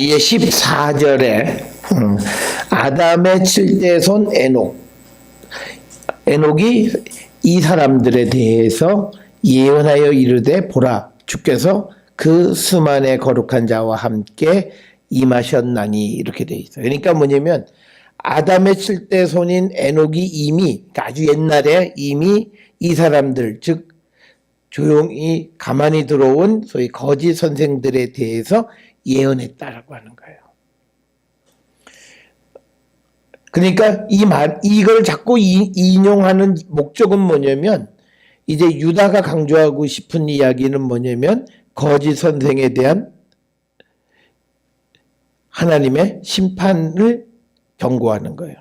이게 14절에 아담의 7대손 에녹이 이 사람들에 대해서 예언하여 이르되 보라 주께서 그 수만의 거룩한 자와 함께 임하셨나니 이렇게 돼 있어요. 그러니까 뭐냐면 아담의 7대손인 에녹이 이미 아주 옛날에 이미 이 사람들 즉 조용히 가만히 들어온 소위 거짓 선생들에 대해서 예언했다라고 하는 거예요. 그러니까 이걸 자꾸 인용하는 목적은 뭐냐면 이제 유다가 강조하고 싶은 이야기는 뭐냐면 거짓 선생에 대한 하나님의 심판을 경고하는 거예요.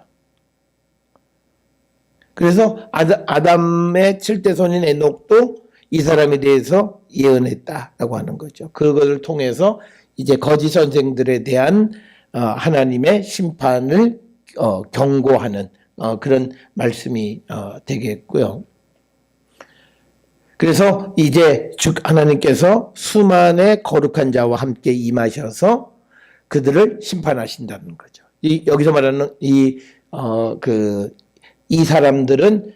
그래서 아담의 7대손인 에녹도 이 사람에 대해서 예언했다라고 하는 거죠. 그것을 통해서 이제 거짓 선생들에 대한 하나님의 심판을 경고하는 그런 말씀이 되겠고요. 그래서 이제 즉 하나님께서 수만의 거룩한 자와 함께 임하셔서 그들을 심판하신다는 거죠. 여기서 말하는 이 사람들은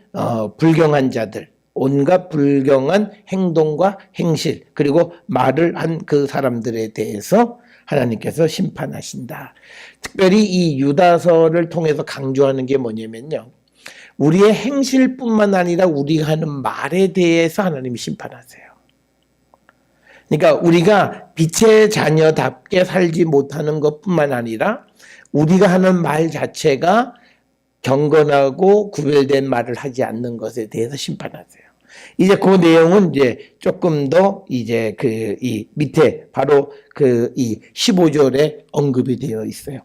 불경한 자들, 온갖 불경한 행동과 행실 그리고 말을 한 그 사람들에 대해서 하나님께서 심판하신다. 특별히 이 유다서를 통해서 강조하는 게 뭐냐면요. 우리의 행실뿐만 아니라 우리가 하는 말에 대해서 하나님이 심판하세요. 그러니까 우리가 빛의 자녀답게 살지 못하는 것뿐만 아니라 우리가 하는 말 자체가 경건하고 구별된 말을 하지 않는 것에 대해서 심판하세요. 이제 그 내용은 이제 조금 더 이제 이 밑에 바로 이 15절에 언급이 되어 있어요.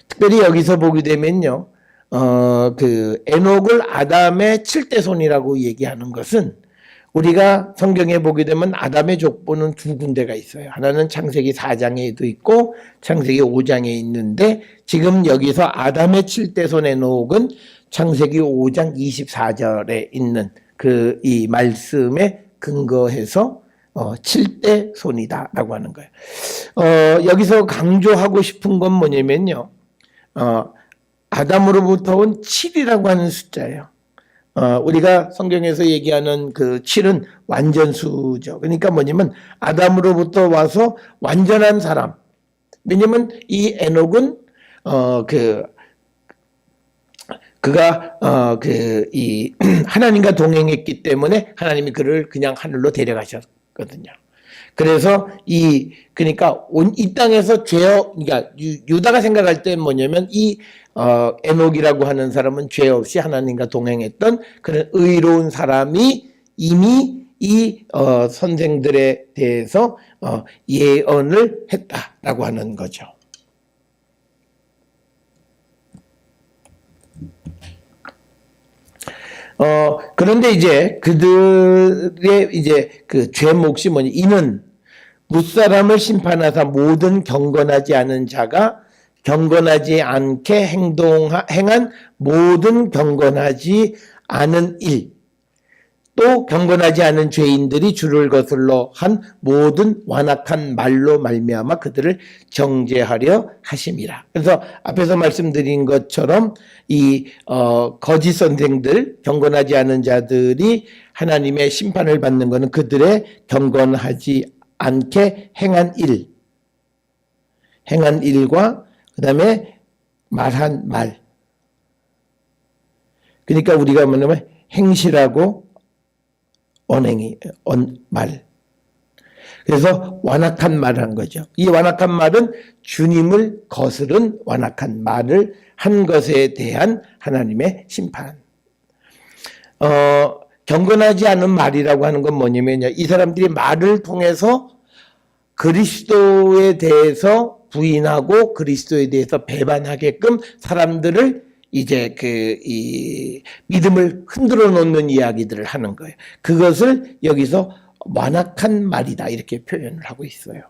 특별히 여기서 보게 되면요. 에녹을 아담의 7대손이라고 얘기하는 것은 우리가 성경에 보게 되면 아담의 족보는 두 군데가 있어요. 하나는 창세기 4장에도 있고 창세기 5장에 있는데 지금 여기서 아담의 7대손 에녹은 창세기 5장 24절에 있는 이 말씀에 근거해서 7대손이다라고 하는 거예요. 여기서 강조하고 싶은 건 뭐냐면요. 아담으로부터 온 7이라고 하는 숫자예요. 우리가 성경에서 얘기하는 그 7은 완전수죠. 그러니까 뭐냐면 아담으로부터 와서 완전한 사람. 왜냐면 이 에녹은 그가 이 하나님과 동행했기 때문에 하나님이 그를 그냥 하늘로 데려가셨거든요. 그래서 그러니까 이 땅에서 그러니까 유다가 생각할 때 뭐냐면 이 에녹이라고 하는 사람은 죄 없이 하나님과 동행했던 그런 의로운 사람이 이미 이 선생들에 대해서 예언을 했다라고 하는 거죠. 그런데 이제 그들의 이제 죄 몫이 뭐냐. 이는 무사람을 심판하사 모든 경건하지 않은 자가 경건하지 않게 행한 모든 경건하지 않은 일, 또 경건하지 않은 죄인들이 주를 거슬러 한 모든 완악한 말로 말미암아 그들을 정죄하려 하심이라. 그래서 앞에서 말씀드린 것처럼 이 거짓 선생들, 경건하지 않은 자들이 하나님의 심판을 받는 것은 그들의 경건하지 않게 행한 일과 그 다음에 말한 말. 그러니까 우리가 뭐냐면 행실하고 말. 그래서 완악한 말을 한 거죠. 이 완악한 말은 주님을 거스른 완악한 말을 한 것에 대한 하나님의 심판. 경건하지 않은 말이라고 하는 건 뭐냐면요. 이 사람들이 말을 통해서 그리스도에 대해서 부인하고 그리스도에 대해서 배반하게끔 사람들을 이제 이 믿음을 흔들어 놓는 이야기들을 하는 거예요. 그것을 여기서 완악한 말이다 이렇게 표현을 하고 있어요.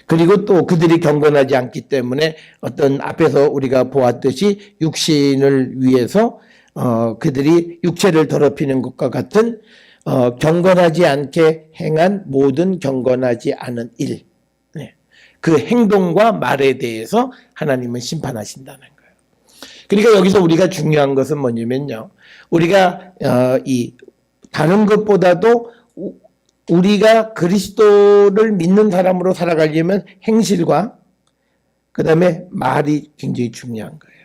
그리고 또 그들이 경건하지 않기 때문에 어떤 앞에서 우리가 보았듯이 육신을 위해서 그들이 육체를 더럽히는 것과 같은 경건하지 않게 행한 모든 경건하지 않은 일. 그 행동과 말에 대해서 하나님은 심판하신다는 거예요. 그러니까 여기서 우리가 중요한 것은 뭐냐면요. 우리가 이 다른 것보다도 우리가 그리스도를 믿는 사람으로 살아가려면 행실과 그 다음에 말이 굉장히 중요한 거예요.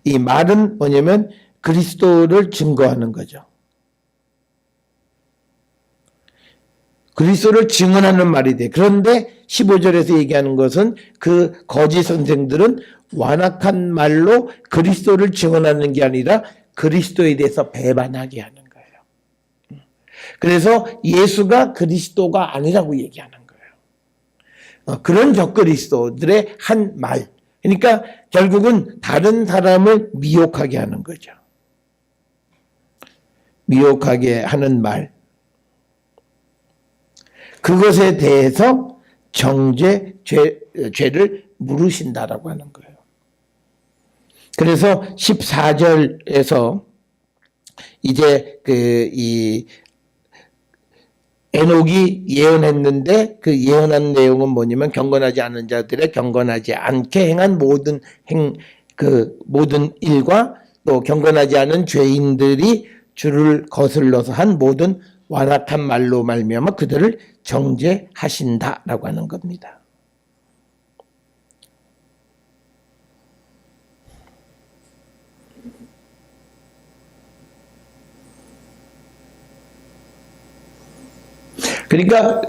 이 말은 뭐냐면 그리스도를 증거하는 거죠. 그리스도를 증언하는 말이 돼. 그런데 15절에서 얘기하는 것은 그 거짓 선생들은 완악한 말로 그리스도를 증언하는 게 아니라 그리스도에 대해서 배반하게 하는 거예요. 그래서 예수가 그리스도가 아니라고 얘기하는 거예요. 그런 적그리스도들의 한 말. 그러니까 결국은 다른 사람을 미혹하게 하는 거죠. 미혹하게 하는 말. 그것에 대해서 죄를 물으신다라고 하는 거예요. 그래서 14절에서 이제 이 에녹이 예언했는데 그 예언한 내용은 뭐냐면 경건하지 않은 자들의 경건하지 않게 행한 모든 모든 일과 또 경건하지 않은 죄인들이 주를 거슬러서 한 모든 완악한 말로 말미암아 그들을 정죄하신다라고 하는 겁니다. 그러니까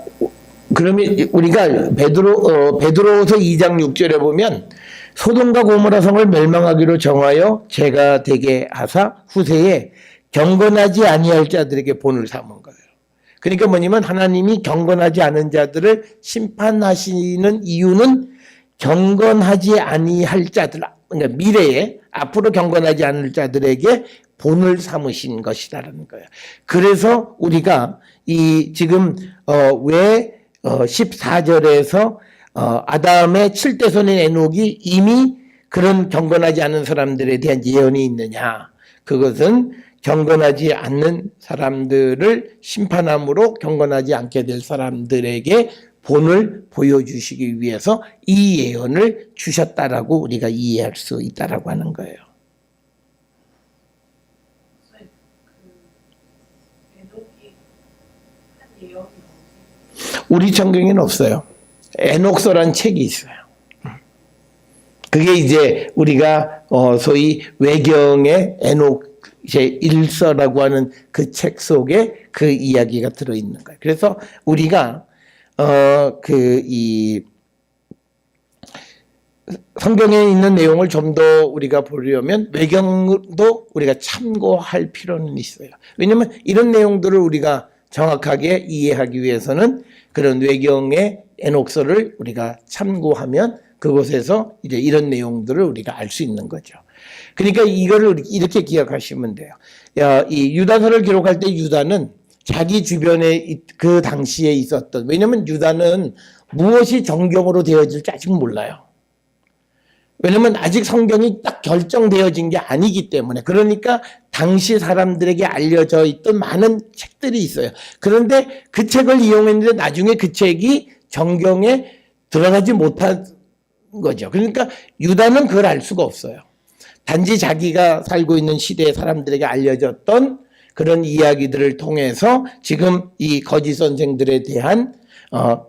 그러면 우리가 베드로서 2장 6절에 보면 소돔과 고모라 성을 멸망하기로 정하여 죄가 되게 하사 후세에 경건하지 아니할 자들에게 본을 삼은 거예요. 그러니까 뭐냐면 하나님이 경건하지 않은 자들을 심판하시는 이유는 경건하지 아니할 자들, 그러니까 미래에 앞으로 경건하지 않을 자들에게 본을 삼으신 것이라는 거예요. 그래서 우리가 지금 왜 14절에서 아담의 7대 손인 에녹이 이미 그런 경건하지 않은 사람들에 대한 예언이 있느냐? 그것은 경건하지 않는 사람들을 심판함으로 경건하지 않게 될 사람들에게 본을 보여주시기 위해서 이 예언을 주셨다라고 우리가 이해할 수 있다라고 하는 거예요. 우리 성경에는 없어요. 에녹서란 책이 있어요. 그게 이제 우리가 소위 외경의 에녹 제1서라고 하는 그 책 속에 그 이야기가 들어있는 거예요. 그래서 우리가 이 성경에 있는 내용을 좀 더 우리가 보려면 외경도 우리가 참고할 필요는 있어요. 왜냐하면 이런 내용들을 우리가 정확하게 이해하기 위해서는 그런 외경의 에녹서를 우리가 참고하면 그곳에서 이제 이런 내용들을 우리가 알 수 있는 거죠. 그러니까 이거를 이렇게 기억하시면 돼요. 이 유다서를 기록할 때 유다는 자기 주변에 그 당시에 있었던, 왜냐면 유다는 무엇이 정경으로 되어질지 아직 몰라요. 왜냐면 아직 성경이 딱 결정되어진 게 아니기 때문에. 그러니까 당시 사람들에게 알려져 있던 많은 책들이 있어요. 그런데 그 책을 이용했는데 나중에 그 책이 정경에 들어가지 못한 거죠. 그러니까 유다는 그걸 알 수가 없어요. 단지 자기가 살고 있는 시대의 사람들에게 알려졌던 그런 이야기들을 통해서 지금 이 거짓 선생들에 대한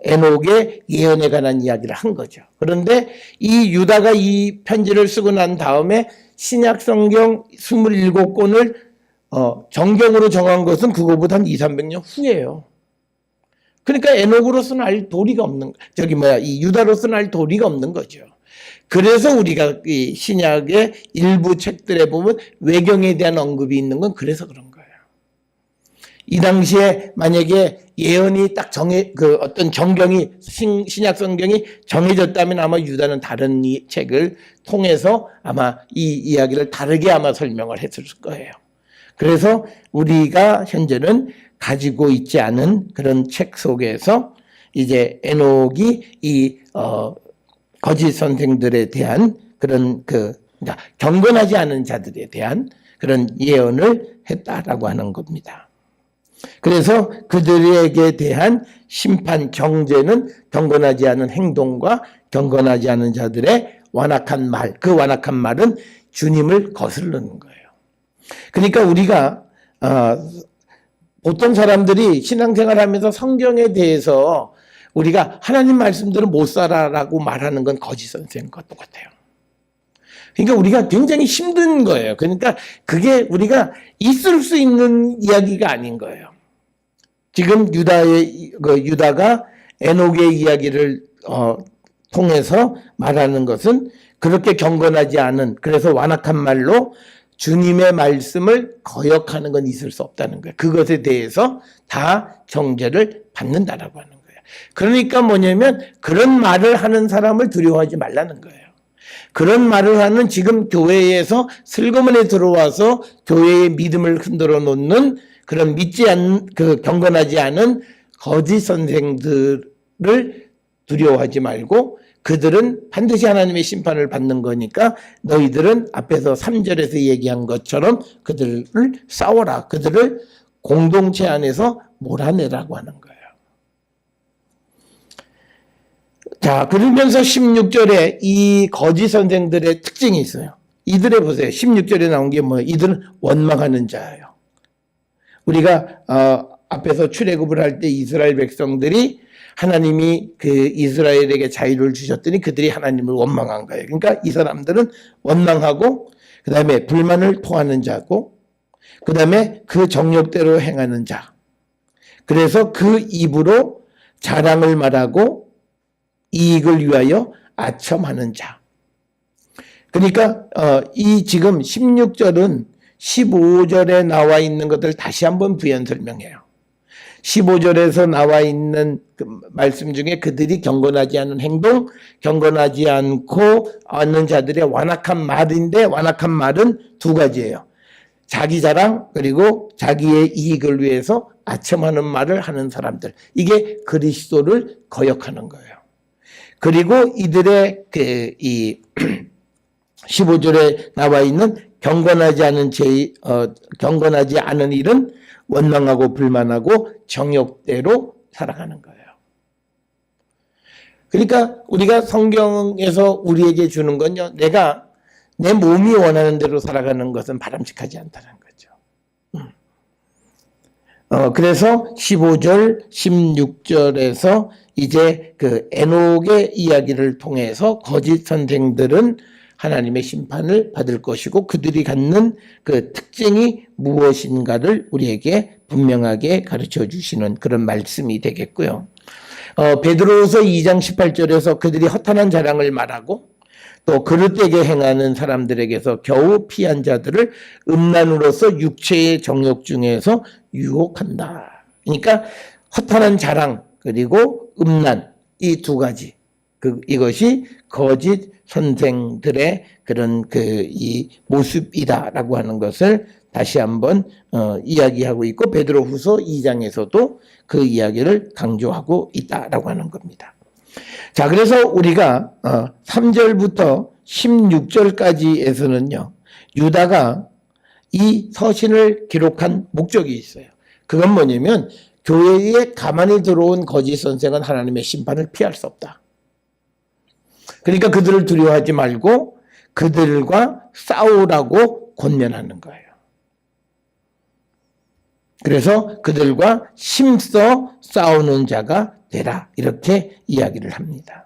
에녹의 예언에 관한 이야기를 한 거죠. 그런데 이 유다가 이 편지를 쓰고 난 다음에 신약 성경 27권을 정경으로 정한 것은 그거보다 한 200~300년 후예요. 그러니까 에녹으로서는 알 도리가 없는, 이 유다로서는 알 도리가 없는 거죠. 그래서 우리가 이 신약의 일부 책들에 보면 외경에 대한 언급이 있는 건 그래서 그런 거예요. 이 당시에 만약에 예언이 딱 어떤 정경이, 신약 성경이 정해졌다면 아마 유다는 다른 이 책을 통해서 아마 이 이야기를 다르게 아마 설명을 했을 거예요. 그래서 우리가 현재는 가지고 있지 않은 그런 책 속에서 이제 에녹이 이 거짓 선생들에 대한 그런 그러니까 경건하지 않은 자들에 대한 그런 예언을 했다라고 하는 겁니다. 그래서 그들에게 대한 심판 정죄는 경건하지 않은 행동과 경건하지 않은 자들의 완악한 말, 그 완악한 말은 주님을 거스르는 거예요. 그러니까 우리가 보통 사람들이 신앙생활하면서 성경에 대해서 우리가 하나님 말씀대로 못 살아라고 말하는 건 거짓 선생과 똑같아요. 그러니까 우리가 굉장히 힘든 거예요. 그러니까 그게 우리가 있을 수 있는 이야기가 아닌 거예요. 지금 유다가 에녹의 이야기를 통해서 말하는 것은 그렇게 경건하지 않은, 그래서 완악한 말로 주님의 말씀을 거역하는 건 있을 수 없다는 거예요. 그것에 대해서 다 정죄를 받는다라고 하는 거예요. 그러니까 뭐냐면 그런 말을 하는 사람을 두려워하지 말라는 거예요. 그런 말을 하는 지금 교회에서 슬그머니 들어와서 교회의 믿음을 흔들어 놓는 그런 경건하지 않은 거짓 선생들을 두려워하지 말고 그들은 반드시 하나님의 심판을 받는 거니까 너희들은 앞에서 3절에서 얘기한 것처럼 그들을 싸워라. 그들을 공동체 안에서 몰아내라고 하는 거예요. 자, 그러면서 16절에 이 거짓 선생들의 특징이 있어요. 이들에 보세요. 16절에 나온 게 뭐예요? 이들은 원망하는 자예요. 우리가 앞에서 출애굽을 할 때 이스라엘 백성들이 하나님이 그 이스라엘에게 자유를 주셨더니 그들이 하나님을 원망한 거예요. 그러니까 이 사람들은 원망하고 그 다음에 불만을 토하는 자고 그 다음에 그 정욕대로 행하는 자. 그래서 그 입으로 자랑을 말하고 이익을 위하여 아첨하는 자. 그러니까 이 지금 16절은 15절에 나와 있는 것을 다시 한번 부연 설명해요. 15절에서 나와 있는 그 말씀 중에 그들이 경건하지 않은 행동, 경건하지 않고 않는 자들의 완악한 말인데 완악한 말은 두 가지예요. 자기 자랑 그리고 자기의 이익을 위해서 아첨하는 말을 하는 사람들. 이게 그리스도를 거역하는 거예요. 그리고 이들의 이 15절에 나와 있는 경건하지 않은 일은 원망하고 불만하고 정욕대로 살아가는 거예요. 그러니까 우리가 성경에서 우리에게 주는 건요, 내가 내 몸이 원하는 대로 살아가는 것은 바람직하지 않다는 거죠. 그래서 15절, 16절에서 이제 그 에녹의 이야기를 통해서 거짓 선생들은 하나님의 심판을 받을 것이고 그들이 갖는 그 특징이 무엇인가를 우리에게 분명하게 가르쳐 주시는 그런 말씀이 되겠고요. 베드로후서 2장 18절에서 그들이 허탄한 자랑을 말하고 또 그릇되게 행하는 사람들에게서 겨우 피한 자들을 음란으로서 육체의 정욕 중에서 유혹한다. 그러니까 허탄한 자랑 그리고 음란 이 두 가지 이것이 거짓 선생들의 그런 이 모습이다라고 하는 것을 다시 한번 이야기하고 있고 베드로후서 2장에서도 그 이야기를 강조하고 있다라고 하는 겁니다. 자, 그래서 우리가 3절부터 16절까지에서는요. 유다가 이 서신을 기록한 목적이 있어요. 그건 뭐냐면 교회에 가만히 들어온 거짓 선생은 하나님의 심판을 피할 수 없다. 그러니까 그들을 두려워하지 말고 그들과 싸우라고 권면하는 거예요. 그래서 그들과 힘써 싸우는 자가 되라 이렇게 이야기를 합니다.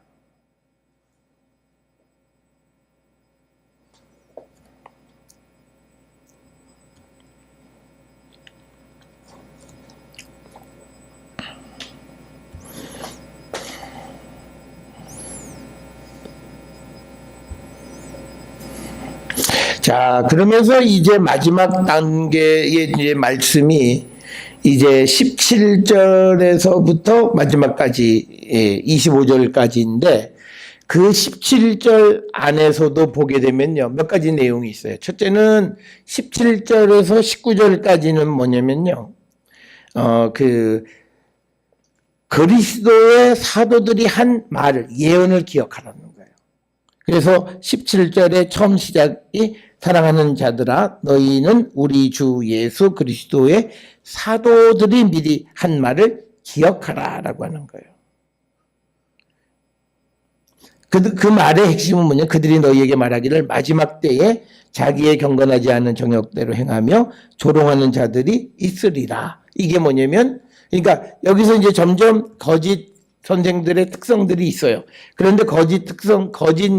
자, 그러면서 이제 마지막 단계의 이제 말씀이 이제 17절에서부터 마지막까지 25절까지인데 그 17절 안에서도 보게 되면요. 몇 가지 내용이 있어요. 첫째는 17절에서 19절까지는 뭐냐면요. 그리스도의 사도들이 한 말을, 예언을 기억하라는 거예요. 그래서 17절의 처음 시작이 사랑하는 자들아 너희는 우리 주 예수 그리스도의 사도들이 미리 한 말을 기억하라 라고 하는 거예요. 그 말의 핵심은 뭐냐? 그들이 너희에게 말하기를 마지막 때에 자기의 경건하지 않은 정욕대로 행하며 조롱하는 자들이 있으리라. 이게 뭐냐면, 그러니까 여기서 이제 점점 거짓 선생들의 특성들이 있어요. 그런데 거짓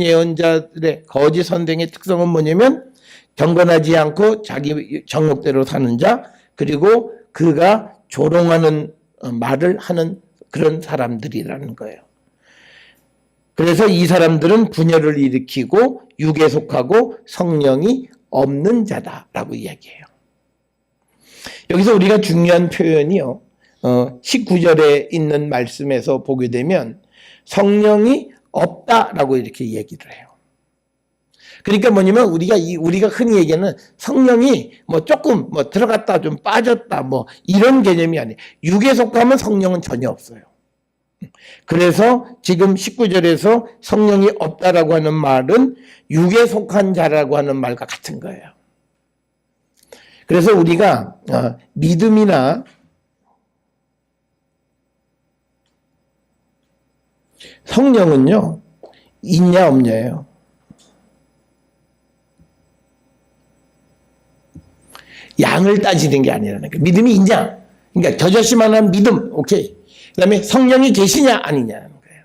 예언자들의 거짓 선생의 특성은 뭐냐면 경건하지 않고 자기 정욕대로 사는 자, 그리고 그가 조롱하는 말을 하는 그런 사람들이라는 거예요. 그래서 이 사람들은 분열을 일으키고 육에 속하고 성령이 없는 자다라고 이야기해요. 여기서 우리가 중요한 표현이요. 19절에 있는 말씀에서 보게 되면 성령이 없다라고 이렇게 얘기를 해요. 그러니까 뭐냐면 우리가 흔히 얘기하는 성령이 뭐 조금 뭐 들어갔다 좀 빠졌다 뭐 이런 개념이 아니에요. 육에 속하면 성령은 전혀 없어요. 그래서 지금 19절에서 성령이 없다라고 하는 말은 육에 속한 자라고 하는 말과 같은 거예요. 그래서 우리가 믿음이나 성령은요 있냐 없냐예요. 양을 따지는 게 아니라는 거예요. 믿음이 있냐? 그러니까 겨자씨만한 믿음, 오케이. 그 다음에 성령이 계시냐 아니냐는 거예요.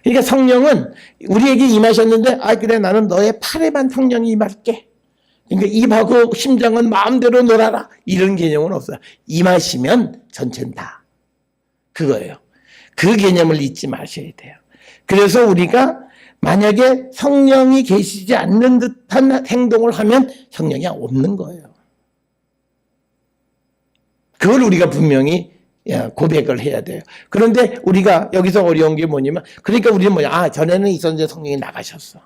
그러니까 성령은 우리에게 임하셨는데 그래 나는 너의 팔에만 성령이 임할게. 그러니까 입하고 심장은 마음대로 놀아라. 이런 개념은 없어요. 임하시면 전체는 다. 그거예요. 그 개념을 잊지 마셔야 돼요. 그래서 우리가 만약에 성령이 계시지 않는 듯한 행동을 하면 성령이 없는 거예요. 그걸 우리가 분명히 고백을 해야 돼요. 그런데 우리가 여기서 어려운 게 뭐냐면, 그러니까 우리는 전에는 있었는데 성령이 나가셨어.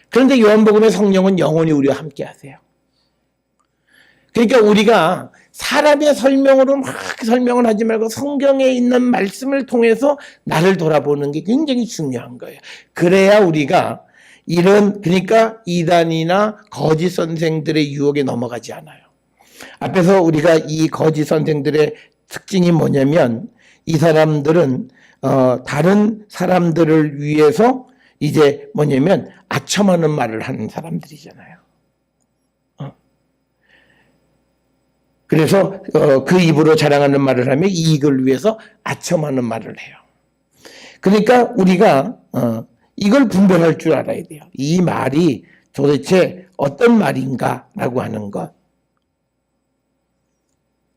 그런데 요한복음의 성령은 영원히 우리와 함께 하세요. 그러니까 우리가 사람의 설명으로 막 설명을 하지 말고 성경에 있는 말씀을 통해서 나를 돌아보는 게 굉장히 중요한 거예요. 그래야 우리가 그러니까 이단이나 거짓 선생들의 유혹에 넘어가지 않아요. 앞에서 우리가 이 거짓 선생들의 특징이 뭐냐면 이 사람들은 다른 사람들을 위해서 이제 뭐냐면 아첨하는 말을 하는 사람들이잖아요. 그래서 그 입으로 자랑하는 말을 하며 이익을 위해서 아첨하는 말을 해요. 그러니까 우리가 이걸 분별할 줄 알아야 돼요. 이 말이 도대체 어떤 말인가라고 하는 것.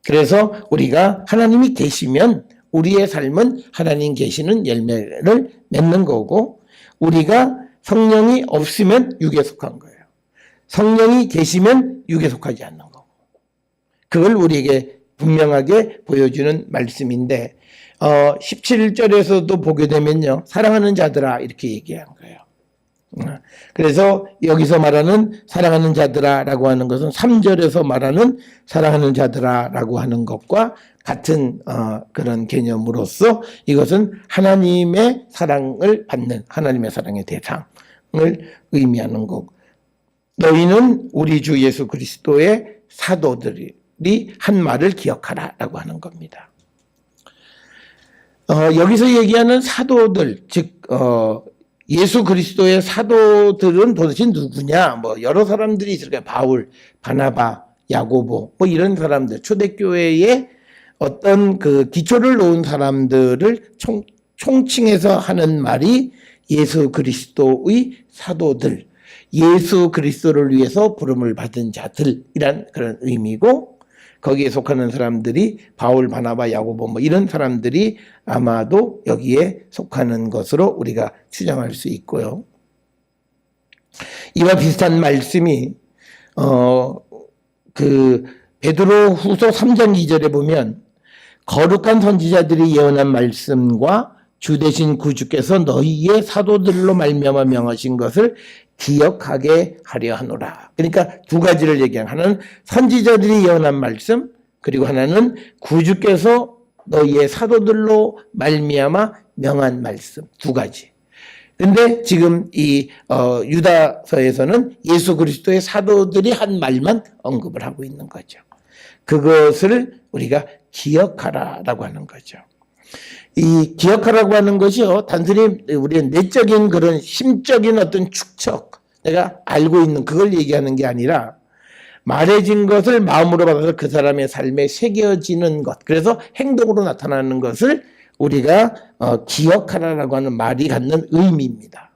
그래서 우리가 하나님이 계시면 우리의 삶은 하나님 계시는 열매를 맺는 거고, 우리가 성령이 없으면 육에 속한 거예요. 성령이 계시면 육에 속하지 않는 거고. 그걸 우리에게 분명하게 보여주는 말씀인데 17절에서도 보게 되면요. 사랑하는 자들아 이렇게 얘기한 거예요. 그래서 여기서 말하는 사랑하는 자들아 라고 하는 것은 3절에서 말하는 사랑하는 자들아 라고 하는 것과 같은 그런 개념으로서 이것은 하나님의 사랑을 받는 하나님의 사랑의 대상을 의미하는 거고, 너희는 우리 주 예수 그리스도의 사도들이 한 말을 기억하라 라고 하는 겁니다. 여기서 얘기하는 사도들, 즉 예수 그리스도의 사도들은 도대체 누구냐? 여러 사람들이 있을 거예요. 바울, 바나바, 야고보, 이런 사람들, 초대교회에 어떤 그 기초를 놓은 사람들을 총칭해서 하는 말이 예수 그리스도의 사도들, 예수 그리스도를 위해서 부름을 받은 자들이란 그런 의미고, 거기에 속하는 사람들이 바울, 바나바, 야고보 이런 사람들이 아마도 여기에 속하는 것으로 우리가 추정할 수 있고요. 이와 비슷한 말씀이 베드로 후서 3장 2절에 보면 거룩한 선지자들이 예언한 말씀과 주 되신 구주께서 너희의 사도들로 말미암아 명하신 것을 기억하게 하려 하노라. 그러니까 두 가지를 얘기한, 하나는 선지자들이 예언한 말씀, 그리고 하나는 구주께서 너희의 사도들로 말미암아 명한 말씀, 두 가지. 근데 지금 이 유다서에서는 예수 그리스도의 사도들이 한 말만 언급을 하고 있는 거죠. 그것을 우리가 기억하라라고 하는 거죠. 이 기억하라고 하는 것이요, 단순히 우리의 내적인 그런 심적인 어떤 축척, 내가 알고 있는 그걸 얘기하는 게 아니라 말해진 것을 마음으로 받아서 그 사람의 삶에 새겨지는 것, 그래서 행동으로 나타나는 것을 우리가 기억하라라고 하는 말이 갖는 의미입니다.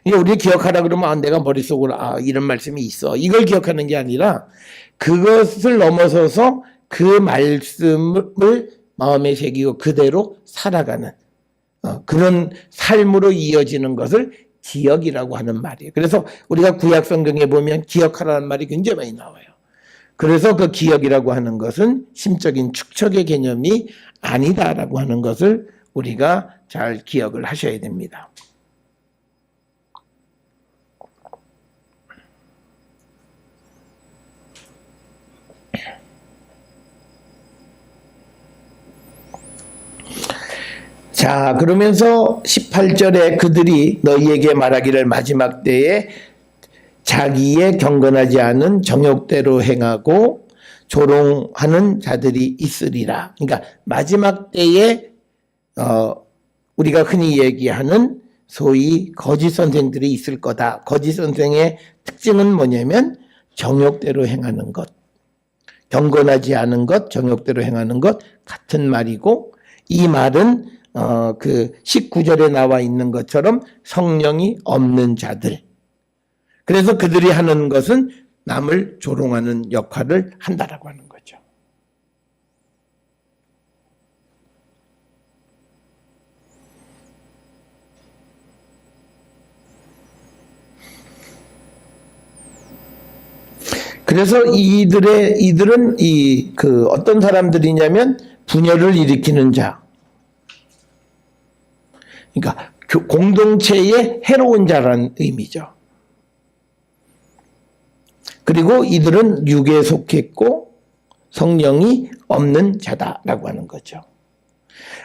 우리 기억하라 그러면 내가 머릿속으로 이런 말씀이 있어, 이걸 기억하는 게 아니라 그것을 넘어서서 그 말씀을 마음에 새기고 그대로 살아가는 그런 삶으로 이어지는 것을 기억이라고 하는 말이에요. 그래서 우리가 구약 성경에 보면 기억하라는 말이 굉장히 많이 나와요. 그래서 그 기억이라고 하는 것은 심적인 축척의 개념이 아니다라고 하는 것을 우리가 잘 기억을 하셔야 됩니다. 자, 그러면서 18절에 그들이 너희에게 말하기를 마지막 때에 자기의 경건하지 않은 정욕대로 행하고 조롱하는 자들이 있으리라. 그러니까 마지막 때에 우리가 흔히 얘기하는 소위 거짓 선생들이 있을 거다. 거짓 선생의 특징은 뭐냐면 정욕대로 행하는 것, 경건하지 않은 것, 정욕대로 행하는 것 같은 말이고, 이 말은 그 19절에 나와 있는 것처럼 성령이 없는 자들. 그래서 그들이 하는 것은 남을 조롱하는 역할을 한다라고 하는 거죠. 그래서 이들은 어떤 사람들이냐면 분열을 일으키는 자. 그러니까 공동체에 해로운 자라는 의미죠. 그리고 이들은 육에 속했고 성령이 없는 자다라고 하는 거죠.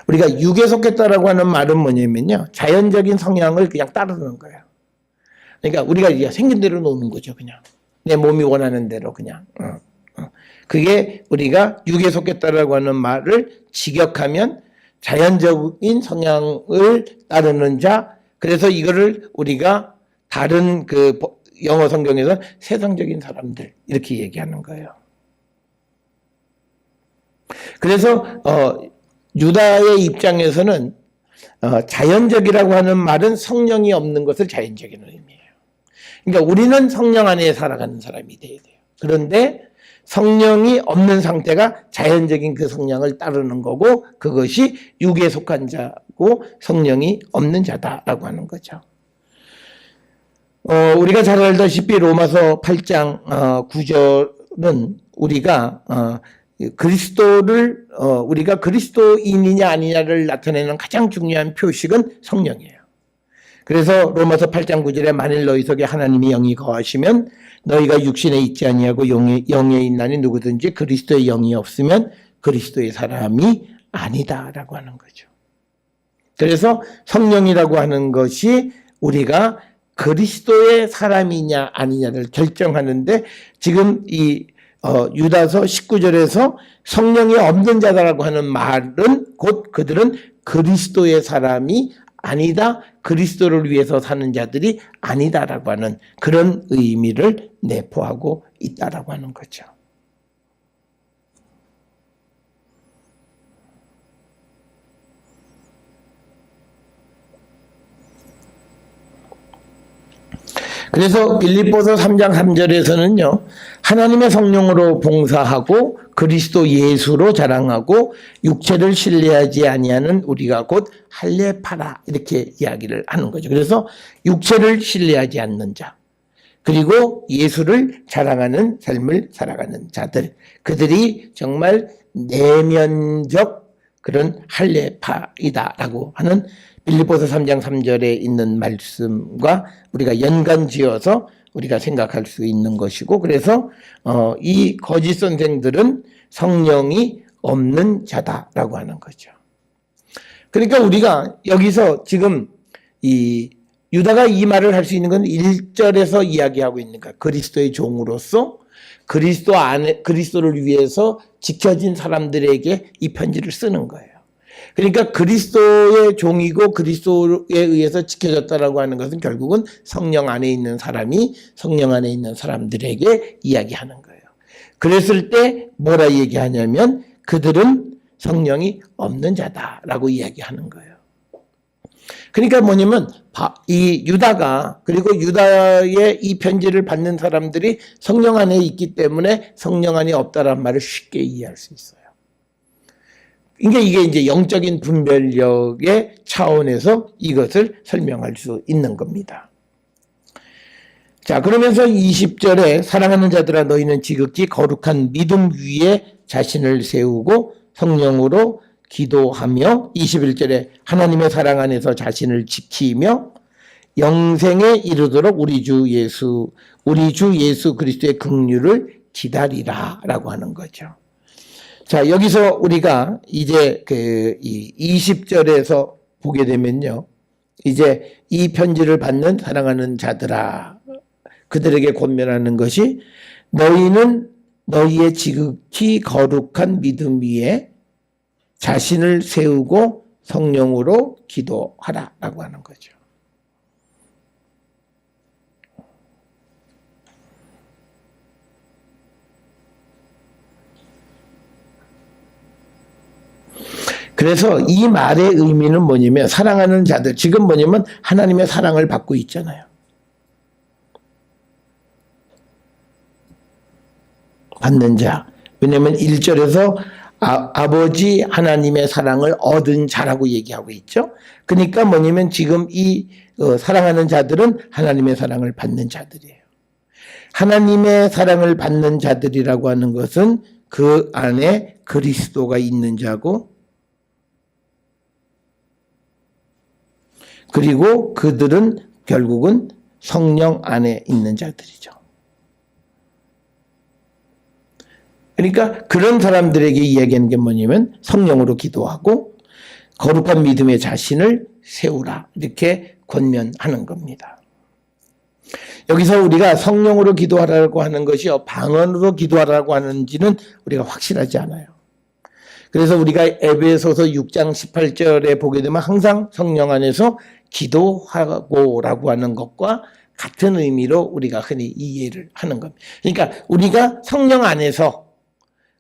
우리가 육에 속했다라고 하는 말은 뭐냐면요, 자연적인 성향을 그냥 따르는 거예요. 그러니까 우리가 생긴 대로 노는 거죠. 그냥 내 몸이 원하는 대로 그냥. 그게 우리가 육에 속했다라고 하는 말을 직역하면 자연적인 성향을 따르는 자. 그래서 이거를 우리가 다른 영어 성경에서 세상적인 사람들 이렇게 얘기하는 거예요. 그래서 유다의 입장에서는 자연적이라고 하는 말은 성령이 없는 것을 자연적인 의미예요. 그러니까 우리는 성령 안에 살아가는 사람이 돼야 돼요. 그런데 성령이 없는 상태가 자연적인 그 성향을 따르는 거고, 그것이 육에 속한 자고 성령이 없는 자다라고 하는 거죠. 우리가 잘 알다시피 로마서 8장 9절은 우리가 우리가 그리스도인이냐 아니냐를 나타내는 가장 중요한 표식은 성령이에요. 그래서 로마서 8장 9절에 만일 너희 속에 하나님의 영이 거하시면 너희가 육신에 있지 아니하고 영에 있나니 누구든지 그리스도의 영이 없으면 그리스도의 사람이 아니다라고 하는 거죠. 그래서 성령이라고 하는 것이 우리가 그리스도의 사람이냐 아니냐를 결정하는데, 지금 이 유다서 19절에서 성령이 없는 자다라고 하는 말은 곧 그들은 그리스도의 사람이 아니다, 그리스도를 위해서 사는 자들이 아니다라고 하는 그런 의미를 내포하고 있다라고 하는 거죠. 그래서 빌립보서 3장 3절에서는요, 하나님의 성령으로 봉사하고 그리스도 예수로 자랑하고 육체를 신뢰하지 아니하는 우리가 곧 할례파라, 이렇게 이야기를 하는 거죠. 그래서 육체를 신뢰하지 않는 자, 그리고 예수를 자랑하는 삶을 살아가는 자들, 그들이 정말 내면적 그런 할례파이다라고 하는 빌립보서 3장 3절에 있는 말씀과 우리가 연관지어서 우리가 생각할 수 있는 것이고, 그래서 이 거짓 선생들은 성령이 없는 자다라고 하는 거죠. 그러니까 우리가 여기서 지금 이 유다가 이 말을 할 수 있는 건 1절에서 이야기하고 있는 거야. 그리스도의 종으로서 그리스도를 위해서 지켜진 사람들에게 이 편지를 쓰는 거예요. 그러니까 그리스도의 종이고 그리스도에 의해서 지켜졌다라고 하는 것은 결국은 성령 안에 있는 사람이 성령 안에 있는 사람들에게 이야기하는 거예요. 그랬을 때 뭐라 얘기하냐면 그들은 성령이 없는 자다라고 이야기하는 거예요. 그러니까 뭐냐면 이 유다가 그리고 유다의 이 편지를 받는 사람들이 성령 안에 있기 때문에 성령 안에 없다라는 말을 쉽게 이해할 수 있어요. 그러니까 이게 이제 영적인 분별력의 차원에서 이것을 설명할 수 있는 겁니다. 자, 그러면서 20절에 사랑하는 자들아 너희는 지극히 거룩한 믿음 위에 자신을 세우고 성령으로 기도하며 21절에 하나님의 사랑 안에서 자신을 지키며 영생에 이르도록 우리 주 예수 그리스도의 긍휼을 기다리라라고 하는 거죠. 자, 여기서 우리가 이제 이 20절에서 보게 되면요. 이제 이 편지를 받는 사랑하는 자들아 그들에게 권면하는 것이 너희는 너희의 지극히 거룩한 믿음 위에 자신을 세우고 성령으로 기도하라라고 하는 거죠. 그래서 이 말의 의미는 뭐냐면 사랑하는 자들, 지금 뭐냐면 하나님의 사랑을 받고 있잖아요. 받는 자. 왜냐하면 1절에서 아버지 하나님의 사랑을 얻은 자라고 얘기하고 있죠. 그러니까 뭐냐면 지금 이 사랑하는 자들은 하나님의 사랑을 받는 자들이에요. 하나님의 사랑을 받는 자들이라고 하는 것은 그 안에 그리스도가 있는 자고 그리고 그들은 결국은 성령 안에 있는 자들이죠. 그러니까 그런 사람들에게 이야기하는 게 뭐냐면 성령으로 기도하고 거룩한 믿음의 자신을 세우라 이렇게 권면하는 겁니다. 여기서 우리가 성령으로 기도하라고 하는 것이 방언으로 기도하라고 하는지는 우리가 확실하지 않아요. 그래서 우리가 에베소서 6장 18절에 보게 되면 항상 성령 안에서 기도하고라고 하는 것과 같은 의미로 우리가 흔히 이해를 하는 겁니다. 그러니까 우리가 성령 안에서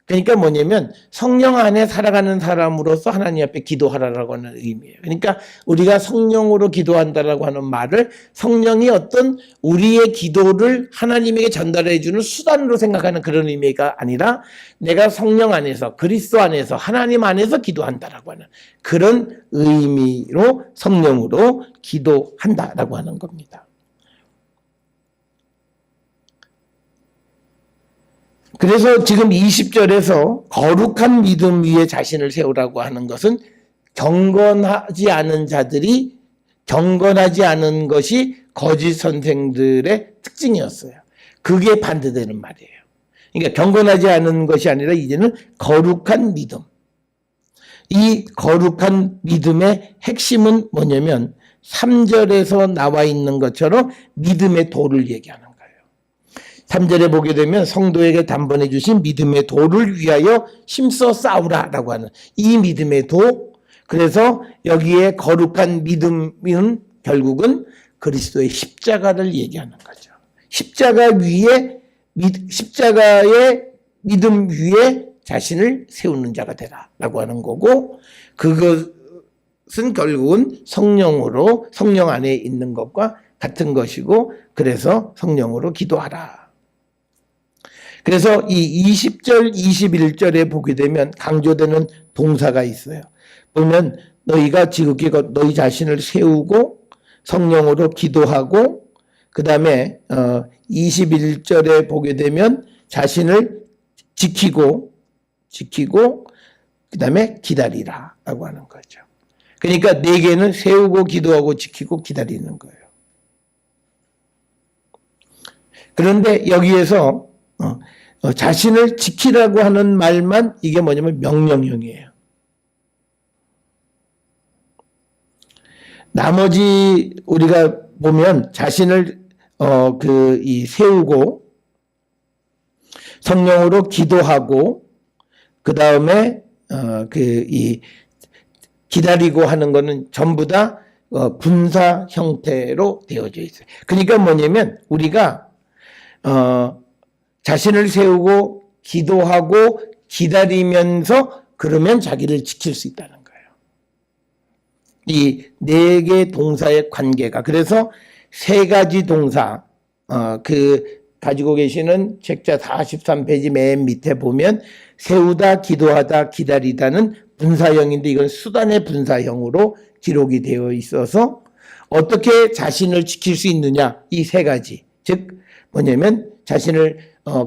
그러니까 뭐냐면 성령 안에 살아가는 사람으로서 하나님 앞에 기도하라라고 하는 의미예요. 그러니까 우리가 성령으로 기도한다라고 하는 말을 성령이 어떤 우리의 기도를 하나님에게 전달해 주는 수단으로 생각하는 그런 의미가 아니라 내가 성령 안에서 그리스도 안에서 하나님 안에서 기도한다라고 하는 그런 의미로 성령으로 기도한다라고 하는 겁니다. 그래서 지금 20절에서 거룩한 믿음 위에 자신을 세우라고 하는 것은 경건하지 않은 자들이 경건하지 않은 것이 거짓 선생들의 특징이었어요. 그게 반대되는 말이에요. 그러니까 경건하지 않은 것이 아니라 이제는 거룩한 믿음. 이 거룩한 믿음의 핵심은 뭐냐면 3절에서 나와 있는 것처럼 믿음의 도를 얘기하는 거예요. 3절에 보게 되면 성도에게 단번에 주신 믿음의 도를 위하여 힘써 싸우라라고 하는 이 믿음의 도. 그래서 여기에 거룩한 믿음은 결국은 그리스도의 십자가를 얘기하는 거죠. 십자가의 믿음 위에 자신을 세우는 자가 되라라고 하는 거고 그것은 결국은 성령 안에 있는 것과 같은 것이고 그래서 성령으로 기도하라. 그래서 이 20절, 21절에 보게 되면 강조되는 동사가 있어요. 보면 너희가 지극히 너희 자신을 세우고 성령으로 기도하고 그 다음에 21절에 보게 되면 자신을 지키고 그 다음에 기다리라라고 하는 거죠. 그러니까 4개는 세우고 기도하고 지키고 기다리는 거예요. 그런데 여기에서 자신을 지키라고 하는 말만 이게 뭐냐면 명령형이에요. 나머지 우리가 보면 자신을 세우고 성령으로 기도하고 그 다음에 기다리고 하는 거는 전부 다 분사 형태로 되어져 있어요. 그러니까 뭐냐면 우리가 자신을 세우고 기도하고 기다리면서 그러면 자기를 지킬 수 있다는 거예요. 이 네 개 동사의 관계가. 그래서 세 가지 동사 가지고 계시는 책자 43페이지 맨 밑에 보면 세우다, 기도하다, 기다리다는 분사형인데 이건 수단의 분사형으로 기록이 되어 있어서 어떻게 자신을 지킬 수 있느냐, 이 세 가지. 즉 뭐냐면 자신을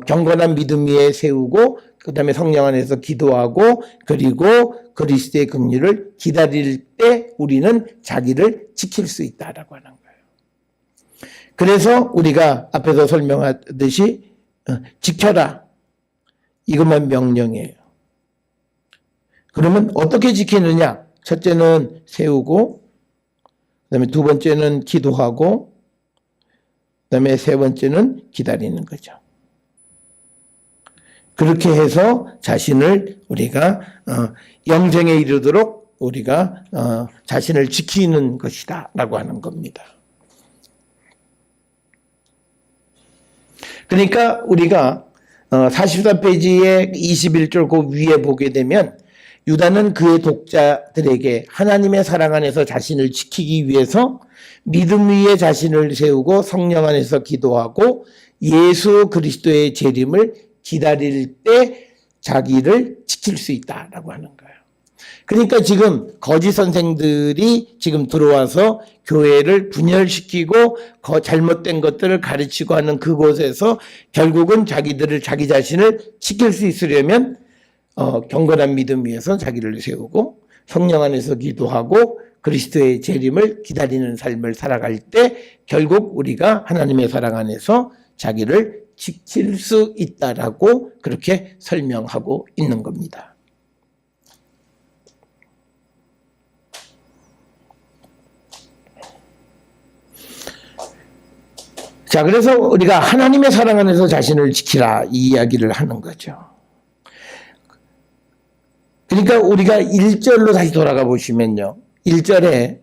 경건한 믿음 위에 세우고 그 다음에 성령 안에서 기도하고 그리고 그리스도의 긍휼을 기다릴 때 우리는 자기를 지킬 수 있다라고 하는 거예요. 그래서 우리가 앞에서 설명하듯이 지켜라, 이것만 명령이에요. 그러면 어떻게 지키느냐? 첫째는 세우고, 그 다음에 두 번째는 기도하고, 그 다음에 세 번째는 기다리는 거죠. 그렇게 해서 자신을 우리가 영생에 이르도록 우리가 자신을 지키는 것이다 라고 하는 겁니다. 그러니까 우리가 44페이지에 21절 그 위에 보게 되면 유다는 그의 독자들에게 하나님의 사랑 안에서 자신을 지키기 위해서 믿음 위에 자신을 세우고 성령 안에서 기도하고 예수 그리스도의 재림을 기다릴 때 자기를 지킬 수 있다라고 하는 거예요. 그러니까 지금 거짓 선생들이 지금 들어와서 교회를 분열시키고 잘못된 것들을 가르치고 하는 그곳에서 결국은 자기 자신을 지킬 수 있으려면 경건한 믿음 위에서 자기를 세우고 성령 안에서 기도하고 그리스도의 재림을 기다리는 삶을 살아갈 때 결국 우리가 하나님의 사랑 안에서 자기를 지킬 수 있다라고 그렇게 설명하고 있는 겁니다. 자, 그래서 우리가 하나님의 사랑 안에서 자신을 지키라 이 이야기를 하는 거죠. 그러니까 우리가 1절로 다시 돌아가 보시면요. 1절에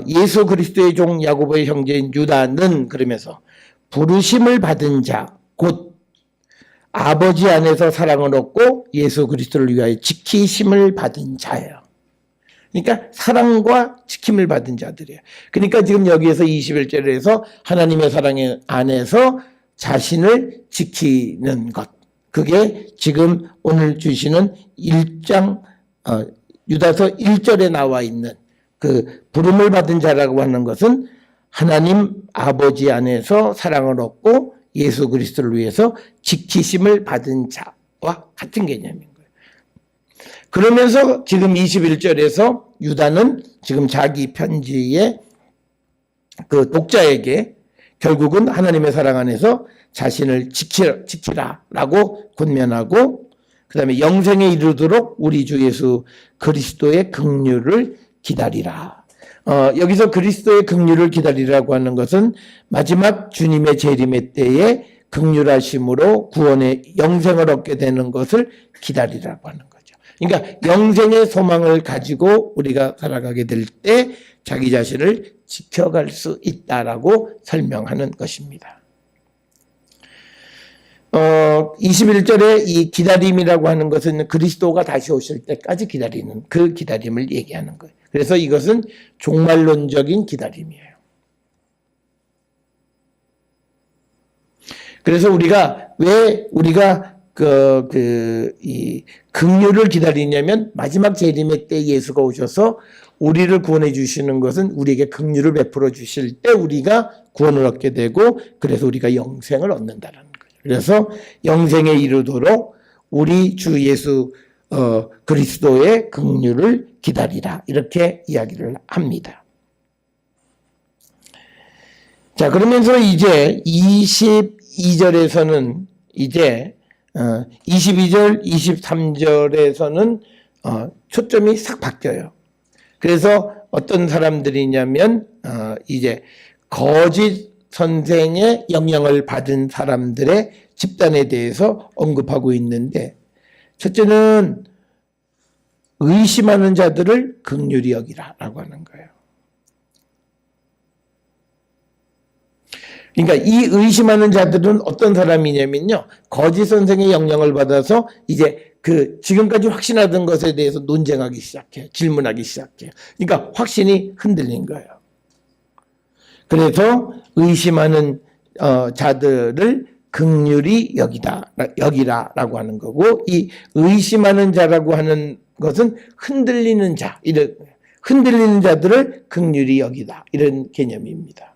예수 그리스도의 종 야고보의 형제인 유다는 그러면서 부르심을 받은 자, 곧 아버지 안에서 사랑을 얻고 예수 그리스도를 위하여 지키심을 받은 자예요. 그러니까 사랑과 지킴을 받은 자들이에요. 그러니까 지금 여기에서 21절에서 하나님의 사랑 안에서 자신을 지키는 것. 그게 지금 오늘 주시는 1장 유다서 1절에 나와 있는 그 부름을 받은 자라고 하는 것은 하나님 아버지 안에서 사랑을 얻고 예수 그리스도를 위해서 지키심을 받은 자와 같은 개념인 거예요. 그러면서 지금 21절에서 유다는 지금 자기 편지의 그 독자에게 결국은 하나님의 사랑 안에서 자신을 지키라라고 권면하고 그 다음에 영생에 이르도록 우리 주 예수 그리스도의 긍휼을 기다리라. 여기서 그리스도의 긍휼을 기다리라고 하는 것은 마지막 주님의 재림의 때에 긍휼하심으로 구원의 영생을 얻게 되는 것을 기다리라고 하는 거죠. 그러니까 영생의 소망을 가지고 우리가 살아가게 될 때 자기 자신을 지켜갈 수 있다라고 설명하는 것입니다. 21절에 이 기다림이라고 하는 것은 그리스도가 다시 오실 때까지 기다리는 그 기다림을 얘기하는 거예요. 그래서 이것은 종말론적인 기다림이에요. 그래서 왜 우리가 이 긍휼을 기다리냐면 마지막 재림의 때 예수가 오셔서 우리를 구원해 주시는 것은 우리에게 긍휼을 베풀어 주실 때 우리가 구원을 얻게 되고 그래서 우리가 영생을 얻는다는 거예요. 그래서 영생에 이르도록 우리 주 예수 그리스도의 긍휼을 기다리라 이렇게 이야기를 합니다. 자, 그러면서 이제 22절에서는 이제 22절, 23절에서는 초점이 싹 바뀌어요. 그래서 어떤 사람들이냐면 이제 거짓 선생의 영향을 받은 사람들의 집단에 대해서 언급하고 있는데, 첫째는 의심하는 자들을 긍휼히 여기라라고 하는 거예요. 그러니까 이 의심하는 자들은 어떤 사람이냐면요, 거짓 선생의 영향을 받아서 이제 지금까지 확신하던 것에 대해서 논쟁하기 시작해요. 질문하기 시작해요. 그러니까 확신이 흔들린 거예요. 그래서 의심하는 자들을 긍휼히 여기라라고 하는 거고, 이 의심하는 자라고 하는 것은 흔들리는 자, 흔들리는 자들을 긍휼히 여기다, 이런 개념입니다.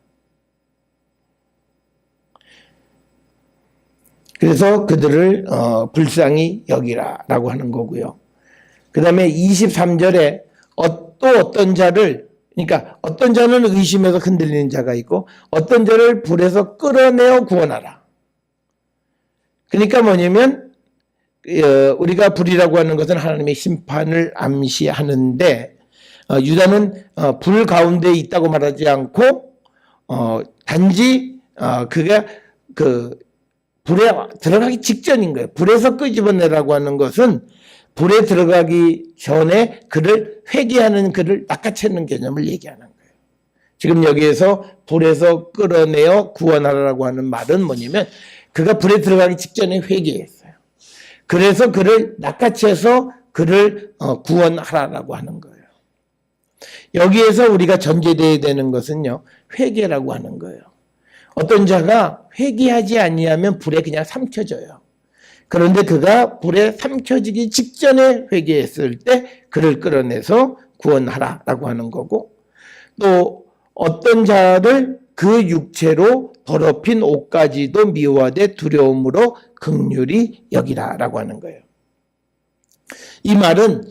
그래서 그들을 불쌍히 여기라라고 하는 거고요. 그 다음에 23절에 또 어떤 자를, 그러니까 어떤 자는 의심해서 흔들리는 자가 있고 어떤 자를 불에서 끌어내어 구원하라. 그러니까 뭐냐면 우리가 불이라고 하는 것은 하나님의 심판을 암시하는데, 유다는 불 가운데 있다고 말하지 않고 단지 그가 불에 들어가기 직전인 거예요. 불에서 끄집어내라고 하는 것은 불에 들어가기 전에 그를 회개하는, 그를 낚아채는 개념을 얘기하는 거예요. 지금 여기에서 불에서 끌어내어 구원하라고 하는 말은 뭐냐면 그가 불에 들어가기 직전에 회개했어요. 그래서 그를 낚아채서 그를 구원하라라고 하는 거예요. 여기에서 우리가 전제되어야 되는 것은요, 회개라고 하는 거예요. 어떤 자가 회개하지 아니하면 불에 그냥 삼켜져요. 그런데 그가 불에 삼켜지기 직전에 회개했을 때 그를 끌어내서 구원하라라고 하는 거고, 또 어떤 자를 그 육체로 더럽힌 옷까지도 미워하되 두려움으로 긍휼히 여기라라고 하는 거예요. 이 말은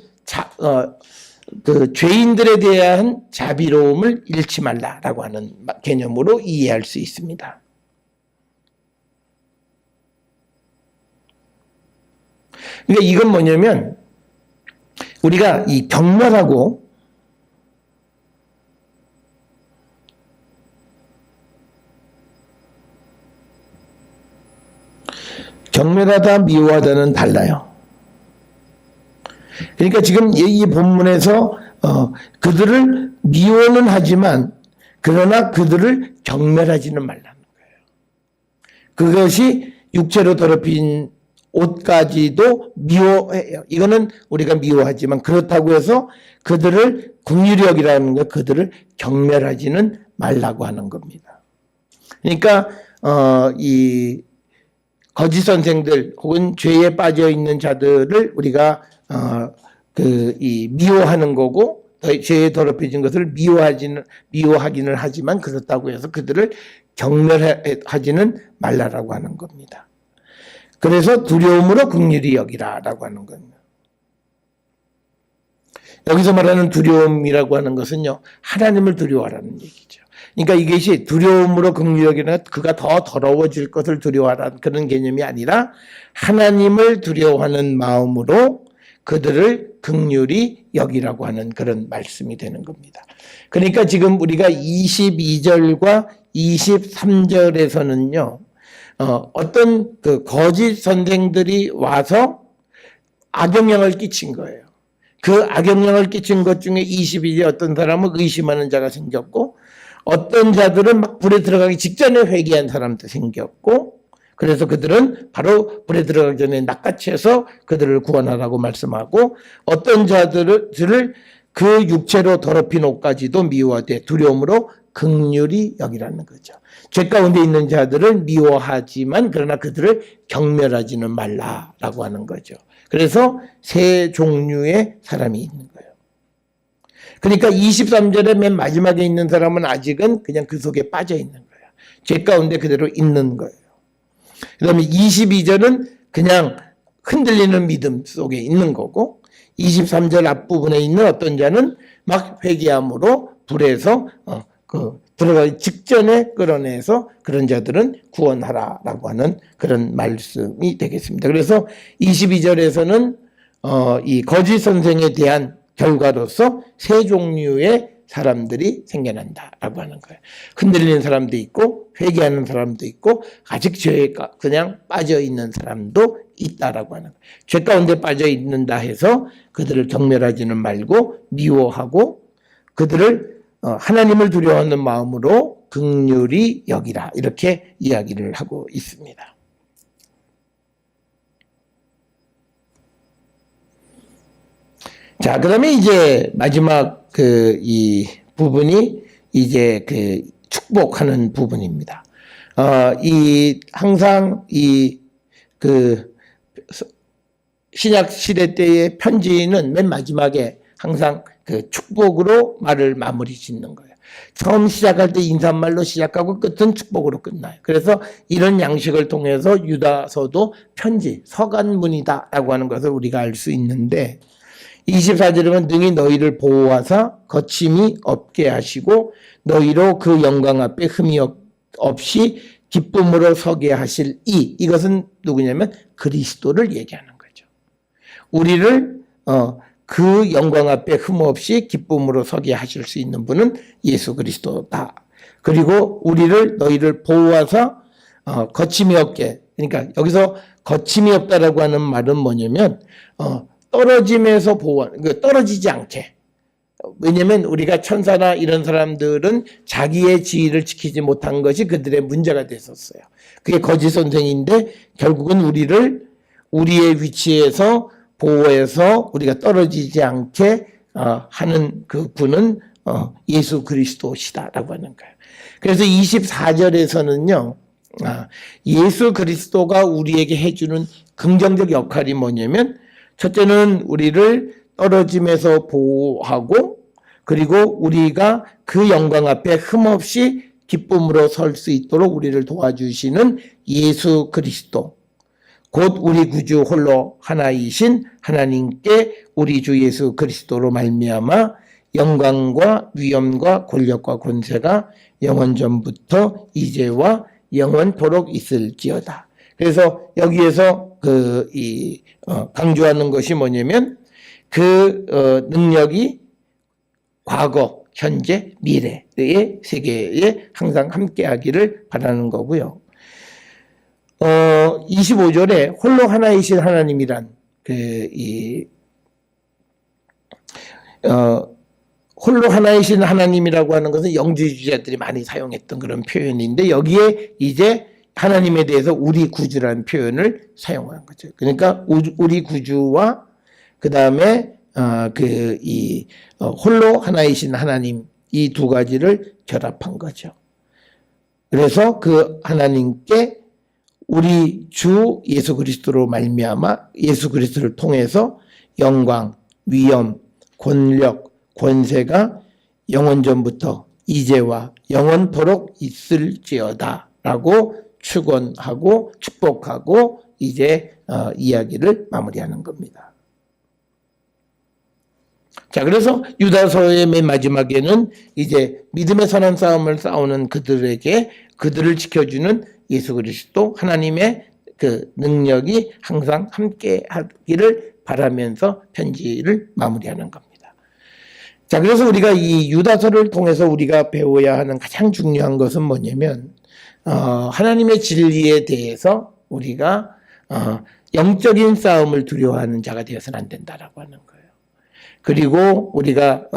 죄인들에 대한 자비로움을 잃지 말라라고 하는 개념으로 이해할 수 있습니다. 그러니까 이건 뭐냐면 우리가 이 경멸하고 경멸하다 미워하다는 달라요. 그러니까 지금 이 본문에서 그들을 미워는 하지만 그러나 그들을 경멸하지는 말라는 거예요. 그것이 육체로 더럽힌 옷까지도 미워해요. 이거는 우리가 미워하지만 그렇다고 해서 그들을 긍휼히 여기라는 거, 그들을 경멸하지는 말라고 하는 겁니다. 그러니까 이 거짓 선생들 혹은 죄에 빠져 있는 자들을 우리가 미워하는 거고, 죄에 더럽혀진 것을 미워하기는 하지만 그렇다고 해서 그들을 경멸하지는 말라라고 하는 겁니다. 그래서 두려움으로 긍휼히 여기라라고 하는 겁니다. 여기서 말하는 두려움이라고 하는 것은요, 하나님을 두려워하라는 얘기죠. 그러니까 이것이 두려움으로 긍휼히 여기는, 그가 더 더러워질 것을 두려워하라는 그런 개념이 아니라 하나님을 두려워하는 마음으로 그들을 긍휼히 여기라고 하는 그런 말씀이 되는 겁니다. 그러니까 지금 우리가 22절과 23절에서는요, 어떤 거짓 선생들이 와서 악영향을 끼친 거예요. 그 악영향을 끼친 것 중에 22절에 어떤 사람은 의심하는 자가 생겼고, 어떤 자들은 막 불에 들어가기 직전에 회개한 사람도 생겼고, 그래서 그들은 바로 불에 들어가기 전에 낚아채서 그들을 구원하라고 말씀하고, 어떤 자들을 그 육체로 더럽힌 옷까지도 미워하되 두려움으로 긍휼히 여기라는 거죠. 죄 가운데 있는 자들을 미워하지만 그러나 그들을 경멸하지는 말라라고 하는 거죠. 그래서 세 종류의 사람이 있는 거예요. 그러니까 23절의 맨 마지막에 있는 사람은 아직은 그냥 그 속에 빠져 있는 거예요. 죄 가운데 그대로 있는 거예요. 그 다음에 22절은 그냥 흔들리는 믿음 속에 있는 거고, 23절 앞부분에 있는 어떤 자는 막 회개함으로 불에서 들어가기 직전에 끌어내서 그런 자들은 구원하라라고 하는 그런 말씀이 되겠습니다. 그래서 22절에서는 이 거짓 선생에 대한 결과로서 세 종류의 사람들이 생겨난다라고 하는 거예요. 흔들리는 사람도 있고 회개하는 사람도 있고 아직 죄에 그냥 빠져 있는 사람도 있다라고 하는 거예요. 죄 가운데 빠져 있는다 해서 그들을 경멸하지는 말고 미워하고 그들을 하나님을 두려워하는 마음으로 긍휼히 여기라, 이렇게 이야기를 하고 있습니다. 자, 그다음에 이제 마지막 이 부분이 이제 축복하는 부분입니다. 항상 신약 시대 때의 편지는 맨 마지막에 항상 축복으로 말을 마무리 짓는 거예요. 처음 시작할 때 인사말로 시작하고 끝은 축복으로 끝나요. 그래서 이런 양식을 통해서 유다서도 편지, 서간문이다라고 하는 것을 우리가 알 수 있는데 24절에 보면 능히 너희를 보호하사 거침이 없게 하시고 너희로 그 영광 앞에 흠이 없이 기쁨으로 서게 하실 이것은 누구냐면 그리스도를 얘기하는 거죠. 우리를 그 영광 앞에 흠 없이 기쁨으로 서게 하실 수 있는 분은 예수 그리스도다. 그리고 너희를 보호하사 거침이 없게, 그러니까 여기서 거침이 없다라고 하는 말은 뭐냐면 떨어짐에서 떨어지지 않게. 왜냐면 우리가 천사나 이런 사람들은 자기의 지위를 지키지 못한 것이 그들의 문제가 됐었어요. 그게 거짓 선생인데 결국은 우리의 위치에서 보호해서 우리가 떨어지지 않게 하는 그 분은 예수 그리스도시다라고 하는 거예요. 그래서 24절에서는요. 예수 그리스도가 우리에게 해주는 긍정적 역할이 뭐냐면 첫째는 우리를 떨어짐에서 보호하고 그리고 우리가 그 영광 앞에 흠없이 기쁨으로 설 수 있도록 우리를 도와주시는 예수 그리스도, 곧 우리 구주 홀로 하나이신 하나님께 우리 주 예수 그리스도로 말미암아 영광과 위엄과 권력과 권세가 영원 전부터 이제와 영원토록 있을지어다. 그래서 여기에서 강조하는 것이 뭐냐면 능력이 과거, 현재, 미래의 세계에 항상 함께하기를 바라는 거고요. 25절에 홀로 하나이신 하나님이란 홀로 하나이신 하나님이라고 하는 것은 영지주의자들이 많이 사용했던 그런 표현인데 여기에 이제 하나님에 대해서 우리 구주라는 표현을 사용한 거죠. 그러니까 우리 구주와 그 다음에 홀로 하나이신 하나님, 이 두 가지를 결합한 거죠. 그래서 그 하나님께 우리 주 예수 그리스도로 말미암아 예수 그리스도를 통해서 영광, 위엄, 권력, 권세가 영원전부터 이제와 영원토록 있을지어다라고 축원하고 축복하고 이제 이야기를 마무리하는 겁니다. 자, 그래서 유다서의 맨 마지막에는 이제 믿음의 선한 싸움을 싸우는 그들을 지켜주는 예수 그리스도 하나님의 그 능력이 항상 함께 하기를 바라면서 편지를 마무리하는 겁니다. 자, 그래서 우리가 이 유다서를 통해서 우리가 배워야 하는 가장 중요한 것은 뭐냐면 하나님의 진리에 대해서 우리가 영적인 싸움을 두려워하는 자가 되어서는 안 된다라고 하는 거예요. 그리고 우리가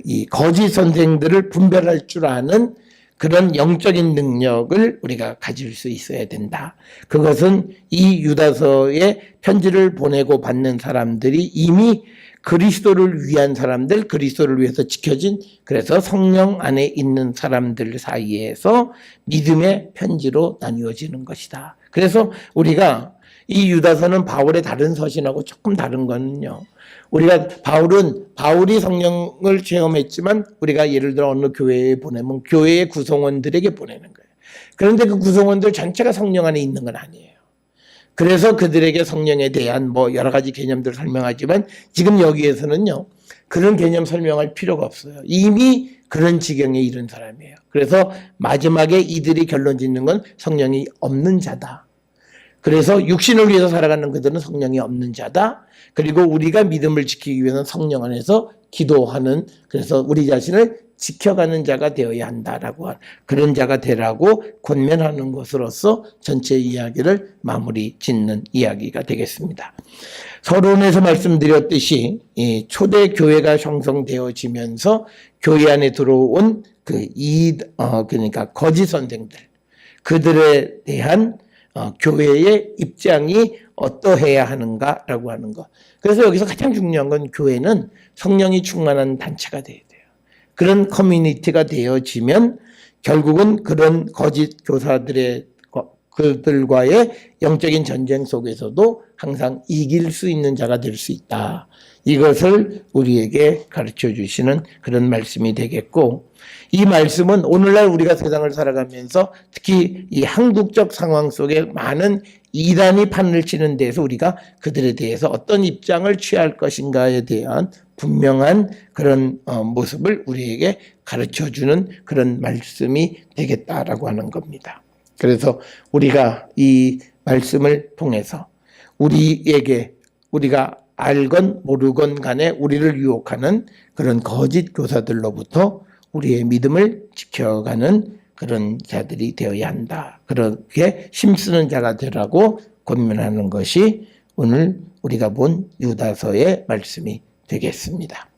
이 거짓 선생들을 분별할 줄 아는 그런 영적인 능력을 우리가 가질 수 있어야 된다. 그것은 이 유다서의 편지를 보내고 받는 사람들이 이미 그리스도를 위한 사람들, 그리스도를 위해서 지켜진, 그래서 성령 안에 있는 사람들 사이에서 믿음의 편지로 나뉘어지는 것이다. 그래서 우리가 이 유다서는 바울의 다른 서신하고 조금 다른 거는요. 우리가 바울이 성령을 체험했지만 우리가 예를 들어 어느 교회에 보내면 교회의 구성원들에게 보내는 거예요. 그런데 그 구성원들 전체가 성령 안에 있는 건 아니에요. 그래서 그들에게 성령에 대한 여러 가지 개념들을 설명하지만 지금 여기에서는요. 그런 개념 설명할 필요가 없어요. 이미 그런 지경에 이른 사람이에요. 그래서 마지막에 이들이 결론 짓는 건 성령이 없는 자다. 그래서 육신을 위해서 살아가는 그들은 성령이 없는 자다. 그리고 우리가 믿음을 지키기 위해서는 성령 안에서 기도하는, 그래서 우리 자신을 지켜가는 자가 되어야 한다라고, 그런 자가 되라고 권면하는 것으로서 전체 이야기를 마무리 짓는 이야기가 되겠습니다. 서론에서 말씀드렸듯이 이 초대 교회가 형성되어지면서 교회 안에 들어온 그러니까 거짓 선생들, 그들에 대한 교회의 입장이 어떠해야 하는가라고 하는 것. 그래서 여기서 가장 중요한 건 교회는 성령이 충만한 단체가 돼야 돼요. 그런 커뮤니티가 되어지면 결국은 그런 거짓 교사들의 그들과의 영적인 전쟁 속에서도 항상 이길 수 있는 자가 될 수 있다. 이것을 우리에게 가르쳐 주시는 그런 말씀이 되겠고, 이 말씀은 오늘날 우리가 세상을 살아가면서 특히 이 한국적 상황 속에 많은 이단이 판을 치는 데서 우리가 그들에 대해서 어떤 입장을 취할 것인가에 대한 분명한 그런 모습을 우리에게 가르쳐 주는 그런 말씀이 되겠다라고 하는 겁니다. 그래서 우리가 이 말씀을 통해서 우리에게, 우리가 알건 모르건 간에 우리를 유혹하는 그런 거짓 교사들로부터 우리의 믿음을 지켜가는 그런 자들이 되어야 한다. 그렇게 힘쓰는 자가 되라고 권면하는 것이 오늘 우리가 본 유다서의 말씀이 되겠습니다.